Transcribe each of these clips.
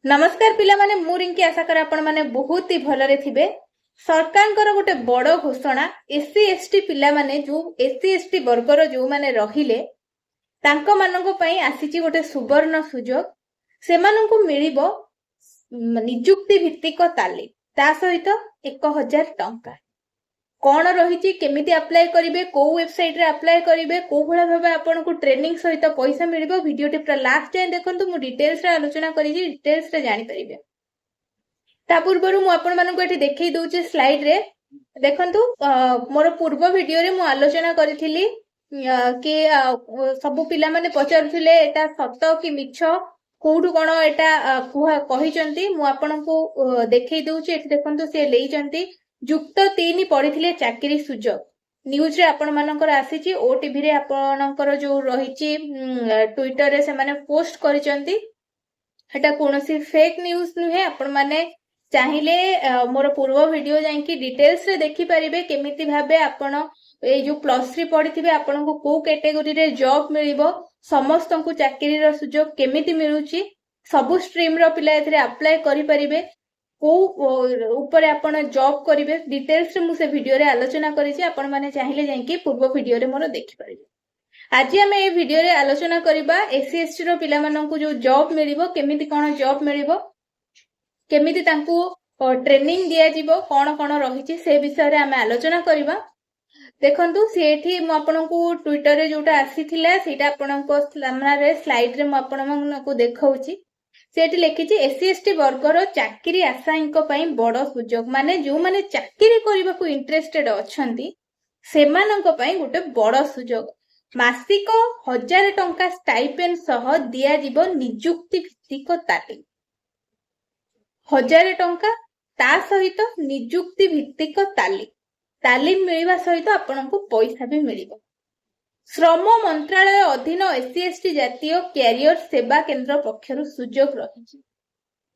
नमस्कार पिला माने मु रिंकी आशा कर आपण माने बहुत ही भलरे थिबे। सरकारଙ୍କର ଗୋଟେ ବଡ଼ ଘୋଷଣା एससी एसटी पिला माने जो एससी एसटी वर्गर जो माने रहिले तांको माननको पई आसीची ଗୋଟେ सुवर्ण सुजोग सेमाननको मिलिबो नियुक्ति भित्तिक तालीम ता सहित 1000 टंका कौन रही केमिति अप्लाई करेंगे कौ वेबसाइट रे अप्लाई करेंगे कौ भाया भाव आपको ट्रेनिंग सहित पैसा मिल भिडियोटी पूरा लास्ट जाए देखो मुझे डिटेल्स आलोचना करी डिटेल्स जानीपर ता पूर्व मुझे देखई दूचे स्लाइड रे देखंतु मोर पूर्व वीडियो रे मु आलोचना करी कि सबु पिला माने पचारुथिले एटा सत कि मिछ कोठु कोन एटा कहिचंती मु आपनको देखई दउची एठी देखंतु से लेइचंती युक्त 3 पढ़ी चाकरी सुजोग न्यूज रे आपण मानकर आसीची ओटीवी रे आपणकर जो रहिची ट्विटर रे से माने पोस्ट करिसंती हेटा कोनोसी फेक न्यूज नुहे आपण माने चाहिले मोर पूर्व वीडियो जाई कि डिटेल्स रे देखि परिबे केमिति भाबे आपण ए जो +3 पढ़िथिबे आपण को को कैटेगरी रे जॉब मिलिबो समस्त को चाकरी रो सुजोग केमिति मिलुची सब स्ट्रीम रो पिला एथरे अप्लाई करि परिबे को ऊपर आपण जॉब करिवे डिटेल्स रे मु से वीडियो रे आलोचना करिछि आपण माने चाहिले जाई कि पूर्व वीडियो रे मोर देखि परिबे। आज आम ए वीडियो रे आलोचना करिबा एससी एसटी रो पिला माननकु जो जॉब मिलिबो केमिति कोन जॉब मिलिबो केमिति तांकु ट्रेनिंग दिया जिवो कोन कोन रहिछि से विषय रे आम आलोचना करिबा। देखंतु सेठी मु आपनकु ट्विटर रे जोटा आसीथिला सेटा आपनको सामना रे स्लाइड रे मु आपनकु देखाउछि सेठी लिखिछि एससी एसटी वर्गर चाकरी आशायींको पई बड़ सुजोग माने जो माने चाकरी करबाकू इंटरेस्टेड अछंती सेमानंको पई गोटे बड़ सुजोग मासिक 1000 टंका स्टाइपेंड सह दिया जिवो नियुक्ति भित्तिक तालीम 1000 टंका ता सहित नियुक्ति भित्तिक तालीम मिलिबा सहित आपनकु पैसा भी मिलिबो। श्रम मंत्रालय अधीन एससी एसटी जातीय कैरियर सेवा केंद्र पक्षरु सुजोग रही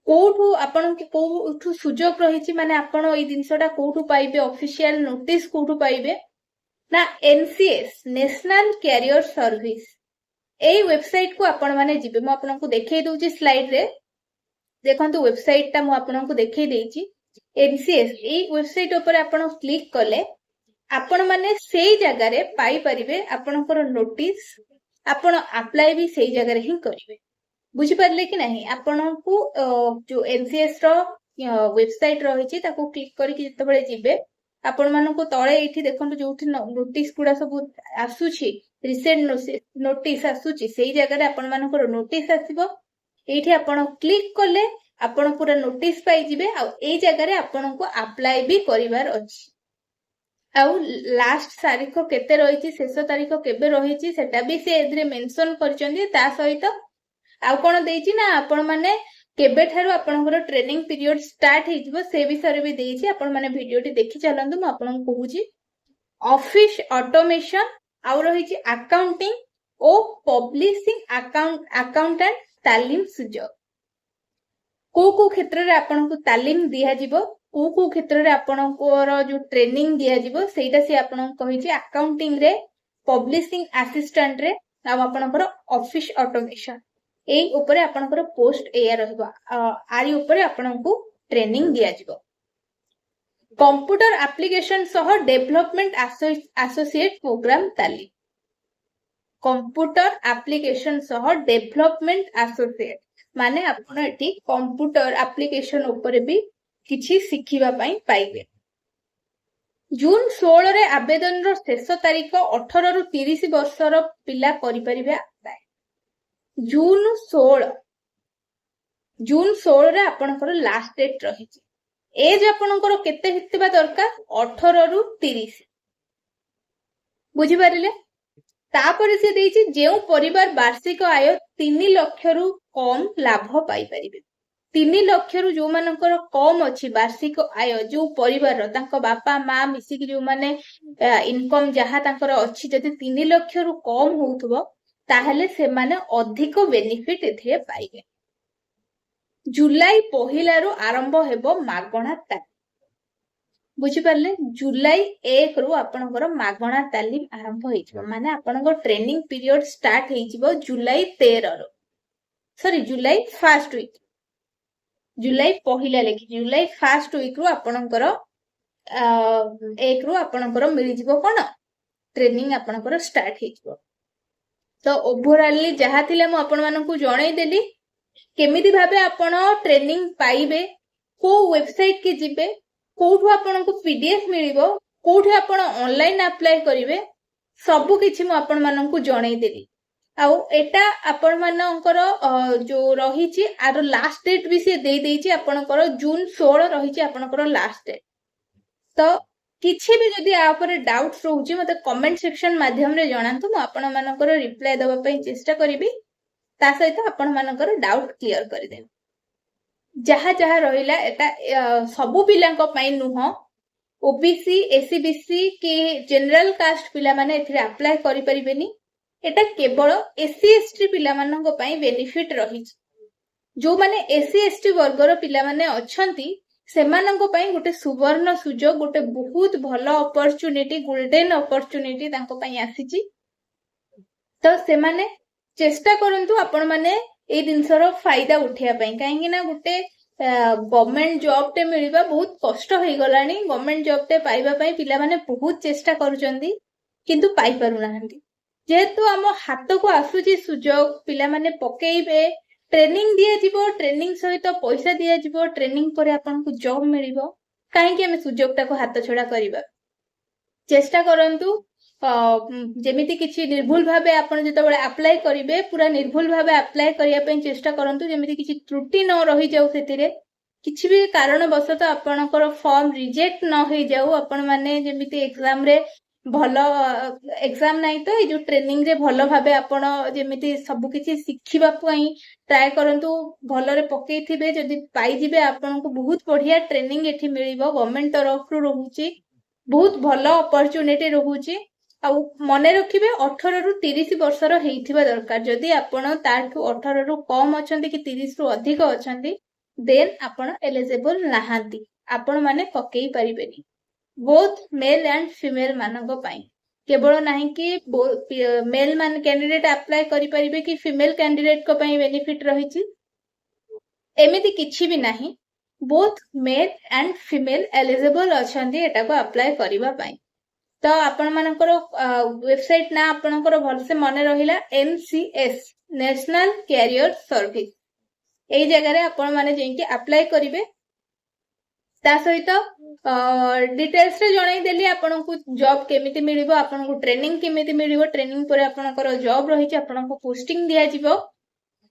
कोठु आपण कोठु सुजोग रही माने आपण ए दिनसटा कोठु पाइबे ऑफिशियल नोटिस कोठु पाइबे ना एनसीएस नेशनल कैरियर सर्विस ए वेबसाइट को आपण माने जिबे म आपनको देखै दोची स्लाइड रे देखंतु वेबसाइट ता म आपनको देखै देछि एनसीएस ए वेबसाइट ऊपर आपण क्लिक कले आपण माने सेई जगह रे पाई परिबे आपनकर नोटिस आपण अप्लाई भी सेई जगह रे ही करिवे बुझि परले कि नहीं आपनकु जो एनसीएस रो वेबसाइट रहिछि ताको क्लिक करी कि जतबेले जिबे आपण मानको तळे एठी देखंतु जोठी नोटिस गुडा सब आसुछि रिसेंट नोटिस आसुछि सेई जगह रे आपण मानकर नोटिस आसीबो एठी आपण क्लिक करले आपण पूरा नोटिस पाई जिबे आ एई जगह रे आपनको अप्लाई भी करिवार अछि आउ लास्ट तारीख केते रही शेष तारीख केबे रही सेटा भी से एदरे मेंशन करचंदी ता सहित आउ कोन देछि ना आपण माने केबे थारु आपनकर ट्रेनिंग पीरियड स्टार्ट हेजिबो से विषय भी देछि आपण माने वीडियोटी देखि चलंतु म आपन कहूची ऑफिस ऑटोमेशन आउ रही अकाउंटिंग ओ पब्लिशिंग अकाउंटेंट तालीम सुजोग को क्षेत्र रे आपन को तालीम दिया जिवो को क्षेत्र रे आपनकर जो ट्रेनिंग दिया जिवो सेटा से आपन कहिछि अकाउंटिंग रे पब्लिशिंग असिस्टेंट रे आ आपनकर ऑफिस ऑटोमेशन ए ऊपर आपनकर पोस्ट एया रहबा आरी ऊपर आपनको ट्रेनिंग दिया जिवो। कंप्यूटर एप्लीकेशन सह डेवलपमेंट एसोसिएट प्रोग्राम तालीम कंप्यूटर एप्लीकेशन सह डेवलपमेंट एसोसिएट माने आपण एठी कंप्यूटर एप्लीकेशन ऊपर भी किछि शिखिबा पई पाइबे। जून 16 रे आवेदन रो शेष तारीख 18 रु 30 वर्षर पिला करि परिबे अप्लाई जून 16 रे आपनकर लास्ट डेट रहिछि एज आपनकर केते हितबा दरकार 18 रु 30 बुझि पारिले तापर से देछि जेउ परिवार वार्षिक आय 3 लाख रु कम लाभ पाई परिबे 3 लाख रु जो मानकर कम अछि वार्षिक आय जो परिवार तांको बापा माँ मिसिक जो माने इनकम जहा तांकर अछि जदि 3 लाख रु कम होउथबो ताहले से माने अधिक बेनिफिट एथिरे पाइबे। जुलाई पहिला रु आरंभ हेबो मागणा तालीम बुझि पारले जुलाई 1 रु आपनकर मागणा तालीम आरंभ होइछबो माने आपनकर ट्रेनिंग पीरियड स्टार्ट हेइछबो जुलाई 13 रु जुलाई फर्स्ट वीक जुलाई पहिला लेखि जुलाई फास्ट वीक रु आपणकर 1 रु आपणकर मिल जिवो कोन ट्रेनिंग आपणकर स्टार्ट हे जिवो। तो ओवरऑली जहा थिले मु आपण मानकु जणाई देली केमिति भाबे आपण ट्रेनिंग पाइबे, को वेबसाइट के जिबे, कोठु आपणकु पीडीएफ मिलिबो, कोठु आपण ऑनलाइन अप्लाई करिवे, सब किछि मु आपण मानकु जणाई देली। आउ एटा आपण मानकर जो रहिछि आरो लास्ट डेट भी से दे देछि आपणकर जून 16 रहिछि आपणकर लास्ट डेट। तो किछि भी जदि आ ऊपर डाउट्स रहउछि मते कमेंट सेक्शन माध्यम रे जणांतु, मु आपण मानकर रिप्लाई देबा पई चेष्टा करिबी। ता सहित आपण मानकर डाउट क्लियर करि देबी। जहा जहा रहिला एटा सबु पिलांक पई नुह, ओबीसी एससीबीसी के जनरल कास्ट पिला माने एथिरे अप्लाई करि परिबेनी। एटा केवल एससी एसटी पिला मानक पई बेनिफिट रही। जो माने एससी एसटी वर्गर पिला माने अछंती सेमानक पई गोटे सुवर्ण सुजोग, गोटे बहुत भलो अपॉर्चुनिटी, गोल्डन अपॉर्चुनिटी तांको पई आसीची। तो सेमाने चेष्टा करंतु आपण माने ए दिनसर फायदा उठिया पई, काहेकि ना गोटे गवर्नमेंट जॉब टे मिलबा बहुत कष्ट होई गलानी। गवर्नमेंट जॉब टे पाइबा पई पिला माने बहुत चेष्टा करूचंदी किंतु पाई पारु नाहंती। जेहेतु आम हाथ को आसुची सुजोग, पिला माने पकेइबे, ट्रेनिंग दिया जिवो, ट्रेनिंग सहित पैसा दिया जिवो, ट्रेनिंग परे आपनको जॉब मिलिबो, काहे कि हम सुजोगटा को हाथ छड़ा करिबा। चेष्टा करंतु जेमिति किछि निर्भुल भाबे आपण जेतबेले अप्लाई करिवे पूरा निर्भुल भाबे अप्लाई करिया पई चेष्टा करंतु, जेमिति किछि त्रुटि न रहि जाउ, सेतिरे किछि भी कारणवशत आपणकर फॉर्म रिजेक्ट न होई जाउ। आपण माने जेमिति एग्जाम रे भलो एग्जाम नहीं तो ये ट्रेनिंग रे भलो भाबे आपण जेमिति सब किछि सिखिबा पई ट्राई करंतु, भलो रे पकेइ थिबे, जदि पाई जिबे आपनको बहुत बढ़िया ट्रेनिंग एठी मिलिबो। गवर्नमेंट तरफ रु रहूची, बहुत भलो अपॉर्चुनिटी रहूची। आ मने रखिबे 18 रु 30 वर्षर हेइथिबा दरकार। जदि आपण ताठु 18 रु कम अछंती कि 30 रु अधिक अछंती देन आपण एलिजिबल नाहांती, आपण माने पकेइ परिबेनी। बोथ मेल एंड फीमेल मानक पाई केवल नहीं कि मेल मान कैंडिडेट अप्लाई करि परिबे कि फीमेल कैंडिडेट को पाई बेनिफिट रहिछि, एमिति किछि भी नहीं। Both male and female eligible अछंती एटा को अप्लाई करिबा पाई। तो आपण मानकर वेबसाइट ना आपणकर भलसे मने रहिला एनसीएस नेशनल कैरियर सर्विस। एई जगह रे आपण माने जेंकी अप्लाई करिवे। ता सहित डिटेल्स रे जणाई देली आपनको जॉब केमिति मिलिबो, आपनको ट्रेनिंग केमिति मिलिबो, ट्रेनिंग परे आपनकर जॉब रहिछि, आपनको पोस्टिंग दिया जिवो।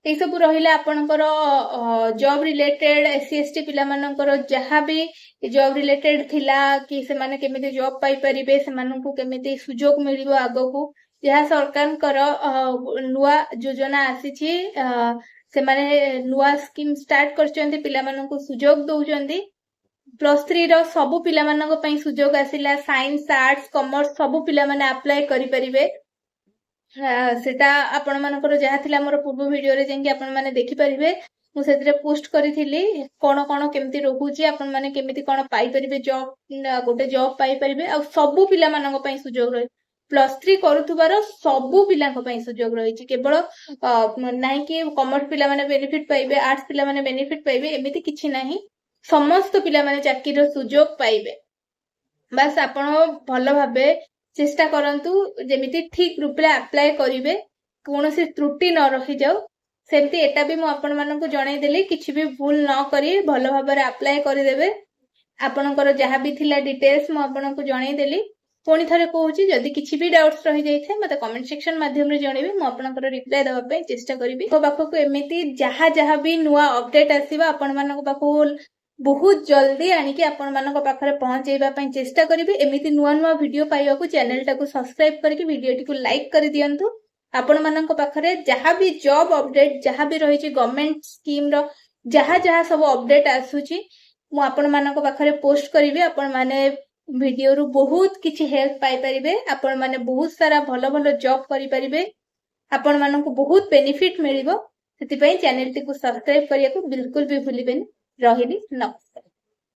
ए सब रहिला आपनकर जॉब रिलेटेड एससी एसटी पिला मानकर जहा भी जॉब रिलेटेड थिला कि से माने केमिति जॉब पाई परिबे, से माननको केमिति सुजोग मिलिबो आगो को, जहा सरकारकर नुवा योजना आसीछि, से माने नुवा स्कीम स्टार्ट करचंती, पिला माननको सुजोग दउचंती। +3 रो सबु पिला मानक पई सुजोग आसिला। साइंस आर्ट्स कॉमर्स सबु पिला माने अप्लाई करि परिबे। सेटा आपण मानकर जहा थिला मोर पूर्व वीडियो रे जेंकी आपण माने देखि परिबे। मु सेतरे पोस्ट करिथिली कोन कोन केमति रहूची, आपण माने केमिति कोन पाई परिबे जॉब, गोटे जॉब पाई परिबे। आ सबु पिला मानक पई सुजोग रही। +3 करूथुबार सबु पिलांक पई सुजोग रहिछि, केवल नाही कि कॉमर्स पिला माने बेनिफिट पाइबे, आर्ट्स पिला माने बेनिफिट पाइबे, एमिति किछि नाही। समस्त पिला माने चाकरीर सुजोग पाइबे। बस आपण भलो भाबे चेष्टा करंतु जेमिति ठीक रूप रे अप्लाई करिवे, कोनोसी त्रुटि न रहि जाउ। सेमति एटा भी मु आपण मानकु जणाई देली, किछि भी भूल न करी भलो भाबरे अप्लाई करि देबे। आपणकर जहा भी थिला डिटेल्स मु आपणकु जणाई देली। पुणी थरे कहूची जदि किछि भी डाउट्स रहि जाय थे मते कमेंट सेक्शन माध्यम रे जणेबे, मु आपणकर रिप्लाई देबा पई चेष्टा करिबी। तो पाखकु एमिति जहा जहा भी नुवा अपडेट आसीबा आपण मानक पाखकु बहुत जल्दी आनिकी आपण मानक पाखरे पहुंचेबा पई चेष्टा करिबे। एमिति नुवा नुवा वीडियो पाइबाकु चैनल टाकु सब्सक्राइब करके वीडियो टिकु लाइक करि दियंतु। आपण मानक पाखरे जहा भी जॉब अपडेट जहा भी रहिछि गवर्नमेंट स्कीम रो जहा जहा सब अपडेट आसुछि मु आपण मानक पाखरे पोस्ट करिवे। आपण माने वीडियो रु बहुत किछि हेल्प पाई परिबे। आपण माने बहुत सारा भलो भलो जॉब करि परिबे। आपण मानक बहुत बेनिफिट मिलिबो। सेति पई चैनल टिकु सब्सक्राइब करियाकु बिल्कुल भी भूलिबेनी। रहिली नमस्कार।